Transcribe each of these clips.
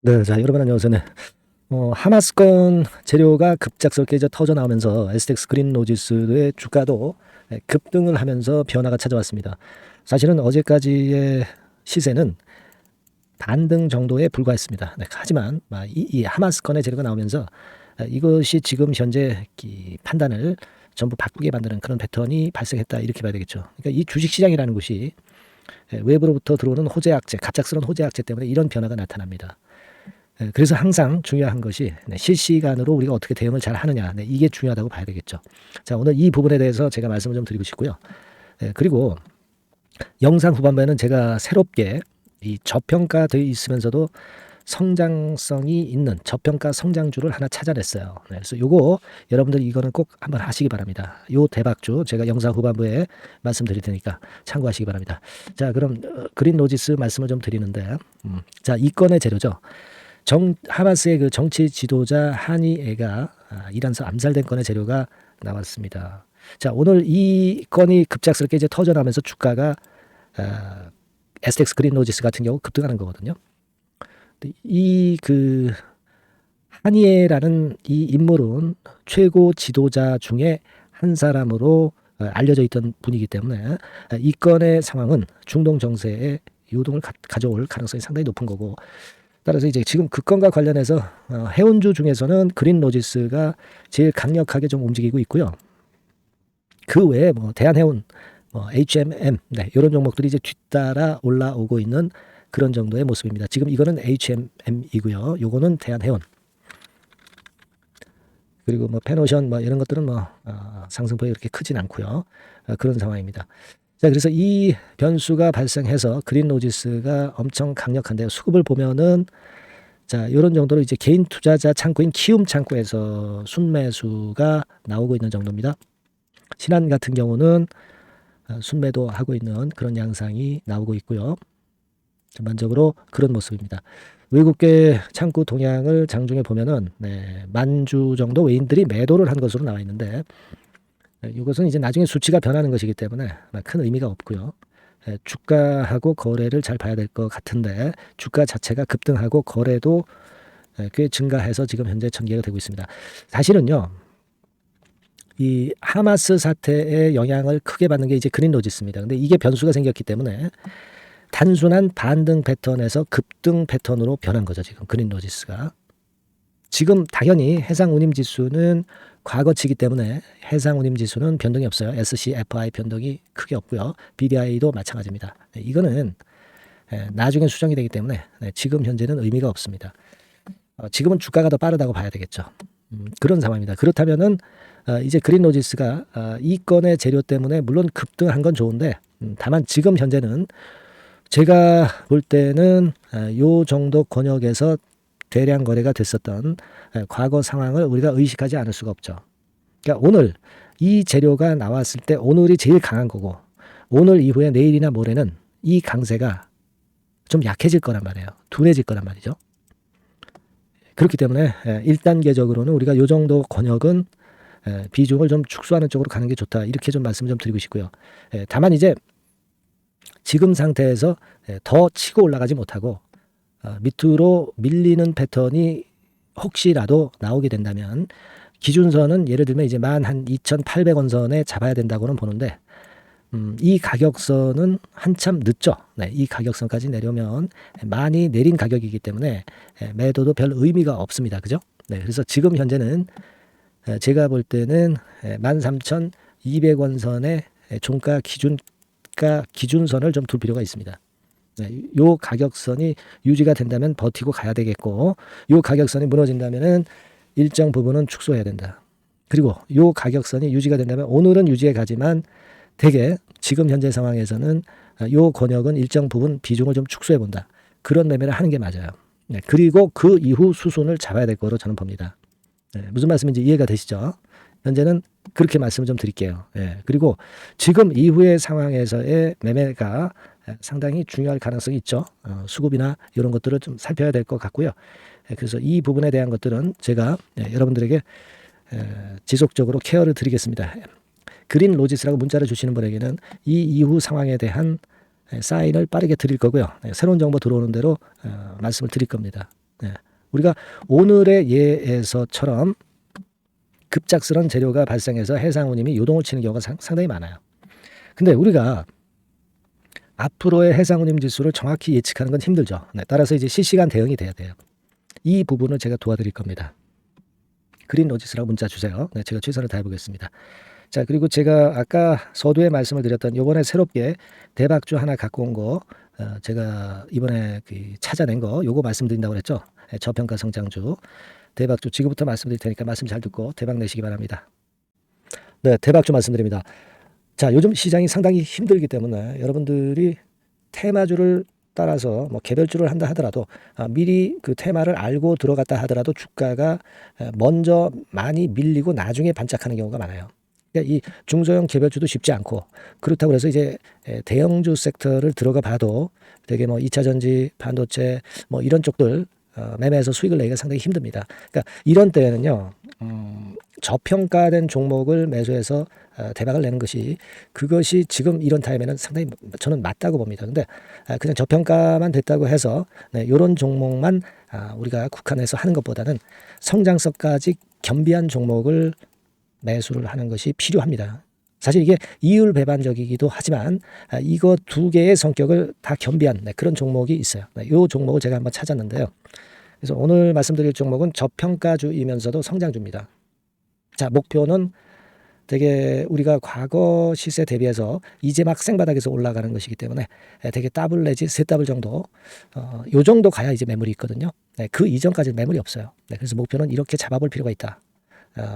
네. 자, 여러분 안녕하세요. 네. 하마스건 재료가 급작스럽게 이제 터져 나오면서 STX 그린로지스의 주가도 급등을 하면서 변화가 찾아왔습니다. 사실은 어제까지의 시세는 반등 정도에 불과했습니다. 네, 하지만 이 하마스건의 재료가 나오면서 이것이 지금 현재 이 판단을 전부 바꾸게 만드는 그런 패턴이 발생했다, 이렇게 봐야 되겠죠. 그러니까 이 주식시장이라는 곳이 외부로부터 들어오는 호재 악재, 갑작스러운 호재 악재 때문에 이런 변화가 나타납니다. 그래서 항상 중요한 것이 실시간으로 우리가 어떻게 대응을 잘 하느냐, 이게 중요하다고 봐야 되겠죠. 자, 오늘 이 부분에 대해서 제가 말씀을 좀 드리고 싶고요. 그리고 영상 후반부에는 제가 새롭게 이 저평가되어 있으면서도 성장성이 있는 저평가 성장주를 하나 찾아냈어요. 그래서 요거 여러분들 이거는 꼭 한번 하시기 바랍니다. 요 대박주 제가 영상 후반부에 말씀드릴 테니까 참고하시기 바랍니다. 자, 그럼 그린로지스 말씀을 좀 드리는데, 자, 이 건의 재료죠. 하마스의 그 정치 지도자 하니에가 이란서 암살된 건의 재료가 나왔습니다. 자, 오늘 이 건이 급작스럽게 이제 터져나오면서 주가가 STX 그린로지스 같은 경우 급등하는 거거든요. 이 그 하니에라는 이 인물은 최고 지도자 중에 한 사람으로 알려져 있던 분이기 때문에 이 건의 상황은 중동 정세에 요동을 가져올 가능성이 상당히 높은 거고, 따라서 이제 지금 그 건과 관련해서 해운주 중에서는 그린로지스가 제일 강력하게 좀 움직이고 있고요. 그 외에 뭐 대한해운, HMM, 이런 종목들이 이제 뒤따라 올라오고 있는 그런 정도의 모습입니다. 지금 이거는 HMM이고요. 요거는 대한해운. 그리고 뭐 페노션 이런 것들은 상승폭이 그렇게 크진 않고요. 그런 상황입니다. 자, 그래서 이 변수가 발생해서 그린로지스가 엄청 강력한데요. 수급을 보면은 자, 이런 정도로 이제 개인 투자자 창구인 키움 창구에서 순매수가 나오고 있는 정도입니다. 신한 같은 경우는 순매도 하고 있는 그런 양상이 나오고 있고요. 전반적으로 그런 모습입니다. 외국계 창구 동향을 장중에 보면은 만주 정도 외인들이 매도를 한 것으로 나와 있는데, 이것은 이제 나중에 수치가 변하는 것이기 때문에 큰 의미가 없고요. 주가하고 거래를 잘 봐야 될 것 같은데, 주가 자체가 급등하고 거래도 꽤 증가해서 지금 현재 전개가 되고 있습니다. 사실은요, 이 하마스 사태의 영향을 크게 받는 게 이제 그린로지스입니다. 근데 이게 변수가 생겼기 때문에 단순한 반등 패턴에서 급등 패턴으로 변한 거죠. 지금 그린로지스가. 지금 당연히 해상운임지수는 과거치기 때문에 해상운임지수는 변동이 없어요. SCFI 변동이 크게 없고요. BDI도 마찬가지입니다. 이거는 나중에 수정이 되기 때문에 지금 현재는 의미가 없습니다. 지금은 주가가 더 빠르다고 봐야 되겠죠. 그런 상황입니다. 그렇다면은 이제 그린로지스가 이 건의 재료 때문에 물론 급등한 건 좋은데, 다만 지금 현재는 제가 볼 때는 요 정도 권역에서 대량 거래가 됐었던 과거 상황을 우리가 의식하지 않을 수가 없죠. 그러니까 오늘 이 재료가 나왔을 때 오늘이 제일 강한 거고, 오늘 이후에 내일이나 모레는 이 강세가 좀 약해질 거란 말이에요. 둔해질 거란 말이죠. 그렇기 때문에 1단계적으로는 우리가 요 정도 권역은 비중을 좀 축소하는 쪽으로 가는 게 좋다, 이렇게 좀 말씀을 좀 드리고 싶고요. 다만 이제 지금 상태에서 더 치고 올라가지 못하고 밑으로 밀리는 패턴이 혹시라도 나오게 된다면 기준선은 예를 들면 이제 한 2,800원 선에 잡아야 된다고는 보는데, 이 가격선은 한참 늦죠. 이 가격선까지 내려면 많이 내린 가격이기 때문에 매도도 별 의미가 없습니다. 그죠? 그래서 지금 현재는 제가 볼 때는 13,200원 선의 종가 기준선을 좀 둘 필요가 있습니다. 요 가격선이 유지가 된다면 버티고 가야 되겠고, 요 가격선이 무너진다면은 일정 부분은 축소해야 된다. 그리고 요 가격선이 유지가 된다면 오늘은 유지해 가지만 대개 지금 현재 상황에서는 요 권역은 일정 부분 비중을 좀 축소해 본다. 그런 매매를 하는 게 맞아요. 그리고 그 이후 수순을 잡아야 될 거로 저는 봅니다. 무슨 말씀인지 이해가 되시죠? 현재는 그렇게 말씀을 좀 드릴게요. 그리고 지금 이후의 상황에서의 매매가 상당히 중요할 가능성이 있죠. 수급이나 이런 것들을 좀 살펴야 될 것 같고요. 그래서 이 부분에 대한 것들은 제가 여러분들에게 지속적으로 케어를 드리겠습니다. 그린로지스라고 문자를 주시는 분에게는 이 이후 상황에 대한 사인을 빠르게 드릴 거고요. 새로운 정보 들어오는 대로 말씀을 드릴 겁니다. 네. 우리가 오늘의 예에서처럼 급작스런 재료가 발생해서 해상운임이 요동을 치는 경우가 상당히 많아요. 근데 우리가 앞으로의 해상운임 지수를 정확히 예측하는 건 힘들죠. 네, 따라서 이제 실시간 대응이 돼야 돼요. 이 부분을 제가 도와드릴 겁니다. 그린 로지스라고 문자 주세요. 네, 제가 최선을 다해보겠습니다. 자, 그리고 제가 아까 서두에 말씀을 드렸던 요번에 새롭게 대박주 하나 갖고 온 거, 제가 이번에 찾아낸 거 요거 말씀드린다고 그랬죠. 네, 저평가 성장주 대박주 지금부터 말씀드릴 테니까 말씀 잘 듣고 대박 내시기 바랍니다. 네, 대박주 말씀드립니다. 자, 요즘 시장이 상당히 힘들기 때문에 여러분들이 테마주를 따라서 뭐 개별주를 한다 하더라도 미리 그 테마를 알고 들어갔다 하더라도 주가가 먼저 많이 밀리고 나중에 반짝하는 경우가 많아요. 그러니까 이 중소형 개별주도 쉽지 않고, 그렇다고 해서 이제 대형주 섹터를 들어가 봐도 되게 뭐 2차 전지, 반도체 뭐 이런 쪽들 매매해서 수익을 내기가 상당히 힘듭니다. 그러니까 이런 때에는요, 저평가된 종목을 매수해서 대박을 내는 것이, 그것이 지금 이런 타임에는 상당히 저는 맞다고 봅니다. 근데 그냥 저평가만 됐다고 해서 이런 종목만 우리가 국한해서 하는 것보다는 성장성까지 겸비한 종목을 매수를 하는 것이 필요합니다. 사실 이게 이율 배반적이기도 하지만 이거 두 개의 성격을 다 겸비한 그런 종목이 있어요. 이 종목을 제가 한번 찾았는데요. 그래서 오늘 말씀드릴 종목은 저평가주이면서도 성장주입니다. 자, 목표는 되게 우리가 과거 시세 대비해서 이제 막 생바닥에서 올라가는 것이기 때문에 되게 더블 내지 세 더블 정도, 요 정도 가야 이제 매물이 있거든요. 그 이전까지는 매물이 없어요. 그래서 목표는 이렇게 잡아볼 필요가 있다.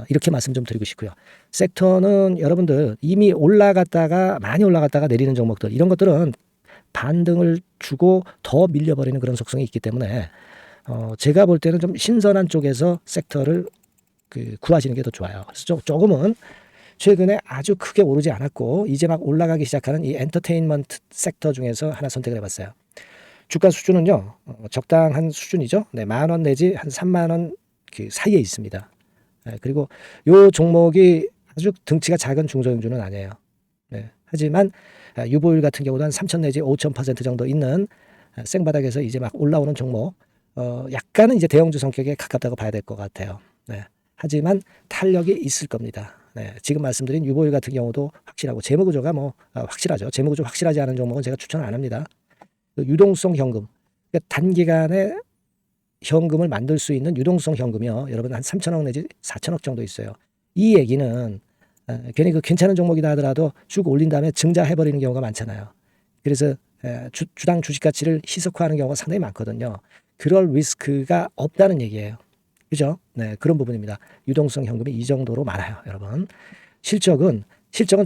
이렇게 말씀 좀 드리고 싶고요. 섹터는 여러분들 이미 올라갔다가 많이 올라갔다가 내리는 종목들, 이런 것들은 반등을 주고 더 밀려버리는 그런 속성이 있기 때문에 제가 볼 때는 좀 신선한 쪽에서 섹터를 구하시는 게 더 좋아요. 그래서 조금은 최근에 아주 크게 오르지 않았고 이제 막 올라가기 시작하는 이 엔터테인먼트 sek터 중에서 하나 선택을 해봤어요. 주가 수준은요, 적당한 수준이죠. 네, 10,000원 내지 한 30,000원 그 사이에 있습니다. 그리고 요 종목이 아주 등치가 작은 중소형주는 아니에요. 네, 하지만 유보율 같은 경우도 한 3,000 내지 5,000% 정도 있는 생바닥에서 이제 막 올라오는 종목, 약간은 이제 대형주 성격에 가깝다고 봐야 될 것 같아요. 네, 하지만 탄력이 있을 겁니다. 네, 지금 말씀드린 유보율 같은 경우도 확실하고 재무구조가 확실하죠. 재무구조 확실하지 않은 종목은 제가 추천을 안 합니다. 유동성 현금, 그러니까 단기간에 현금을 만들 수 있는 유동성 현금이요, 여러분 한 3,000억 내지 4,000억 정도 있어요. 이 얘기는 괜히 괜찮은 종목이다 하더라도 쭉 올린 다음에 증자해버리는 경우가 많잖아요. 그래서 주당 주식 가치를 희석화하는 경우가 상당히 많거든요. 그럴 리스크가 없다는 얘기예요. 그죠? 네, 그런 부분입니다. 유동성 현금이 이 정도로 많아요, 여러분. 실적은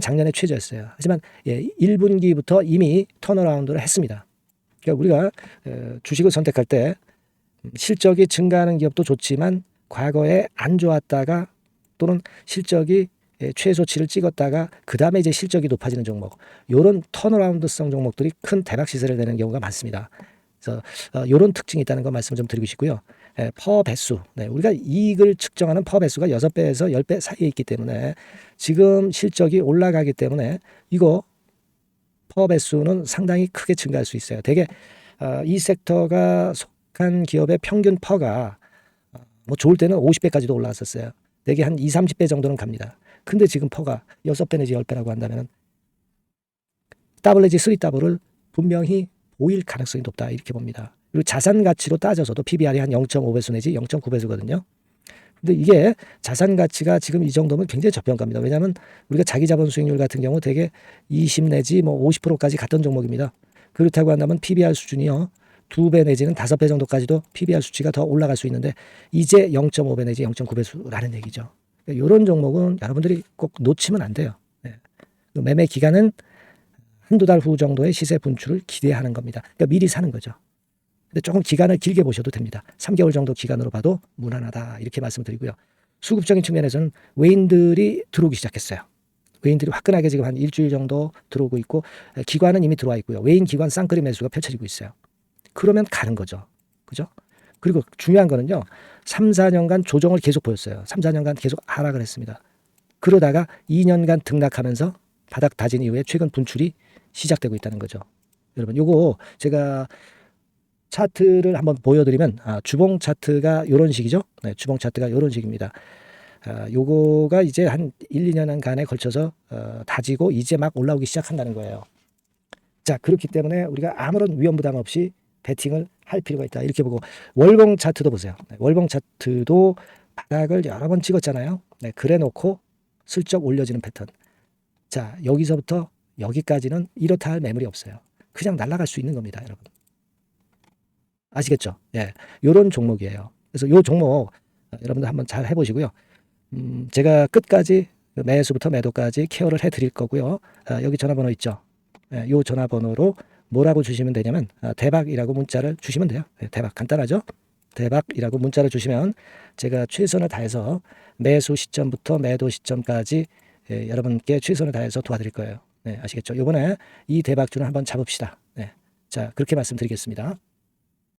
작년에 최저였어요. 하지만 1분기부터 이미 턴어라운드를 했습니다. 그러니까 우리가 주식을 선택할 때 실적이 증가하는 기업도 좋지만 과거에 안 좋았다가 또는 실적이 최소치를 찍었다가 그 다음에 이제 실적이 높아지는 종목, 이런 턴어라운드성 종목들이 큰 대박 시세를 내는 경우가 많습니다. 그래서 이런 특징이 있다는 거 말씀 좀 드리고 싶고요. 퍼 배수, 우리가 이익을 측정하는 퍼 배수가 6배에서 10배 사이에 있기 때문에 지금 실적이 올라가기 때문에 이거 퍼 배수는 상당히 크게 증가할 수 있어요. 되게 이 섹터가 속한 기업의 평균 퍼가 뭐 좋을 때는 50배까지도 올라왔었어요. 되게 한 20, 30배 정도는 갑니다. 근데 지금 퍼가 6배 내지 10배라고 한다면 더블 내지 3더블을 분명히 보일 가능성이 높다, 이렇게 봅니다. 그리고 자산 가치로 따져서도 PBR이 한 0.5배수 내지 0.9배수거든요. 근데 이게 자산 가치가 지금 이 정도면 굉장히 저평가입니다. 왜냐하면 우리가 자기 자본 수익률 같은 경우 되게 20 내지 뭐 50%까지 갔던 종목입니다. 그렇다고 한다면 PBR 수준이요, 2배 내지는 5배 정도까지도 PBR 수치가 더 올라갈 수 있는데 이제 0.5배 내지 0.9배수라는 얘기죠. 그러니까 이런 종목은 여러분들이 꼭 놓치면 안 돼요. 네. 매매 기간은 한두 달 후 정도의 시세 분출을 기대하는 겁니다. 그러니까 미리 사는 거죠. 근데 조금 기간을 길게 보셔도 됩니다. 3개월 정도 기간으로 봐도 무난하다, 이렇게 말씀드리고요. 수급적인 측면에서는 외인들이 들어오기 시작했어요. 외인들이 화끈하게 지금 한 일주일 정도 들어오고 있고, 기관은 이미 들어와 있고요. 외인 기관 쌍끌이 매수가 펼쳐지고 있어요. 그러면 가는 거죠. 그죠? 그리고 중요한 거는요, 3, 4년간 조정을 계속 보였어요. 3, 4년간 계속 하락을 했습니다. 그러다가 2년간 등락하면서 바닥 다진 이후에 최근 분출이 시작되고 있다는 거죠. 여러분, 요거 제가 차트를 한번 보여드리면 주봉 차트가 요런 식이죠. 네, 주봉 차트가 요런 식입니다. 요거가 이제 한 1, 2년간에 걸쳐서 다지고 이제 막 올라오기 시작한다는 거예요. 자, 그렇기 때문에 우리가 아무런 위험 부담 없이 베팅을 할 필요가 있다. 이렇게 보고 월봉 차트도 보세요. 네, 월봉 차트도 바닥을 여러 번 찍었잖아요. 네, 그래 놓고 슬쩍 올려지는 패턴. 자, 여기서부터 여기까지는 이렇다 할 매물이 없어요. 그냥 날아갈 수 있는 겁니다, 여러분. 아시겠죠? 예, 요런 종목이에요. 그래서 요 종목 여러분들 한번 잘 해보시고요. 제가 끝까지 매수부터 매도까지 케어를 해드릴 거고요. 여기 전화번호 있죠? 예, 요 전화번호로 뭐라고 주시면 되냐면 대박이라고 문자를 주시면 돼요. 예, 대박 간단하죠? 대박이라고 문자를 주시면 제가 최선을 다해서 매수 시점부터 매도 시점까지 여러분께 최선을 다해서 도와드릴 거예요. 네, 아시겠죠? 이번에 이 대박주를 한번 잡읍시다. 네, 자, 그렇게 말씀드리겠습니다.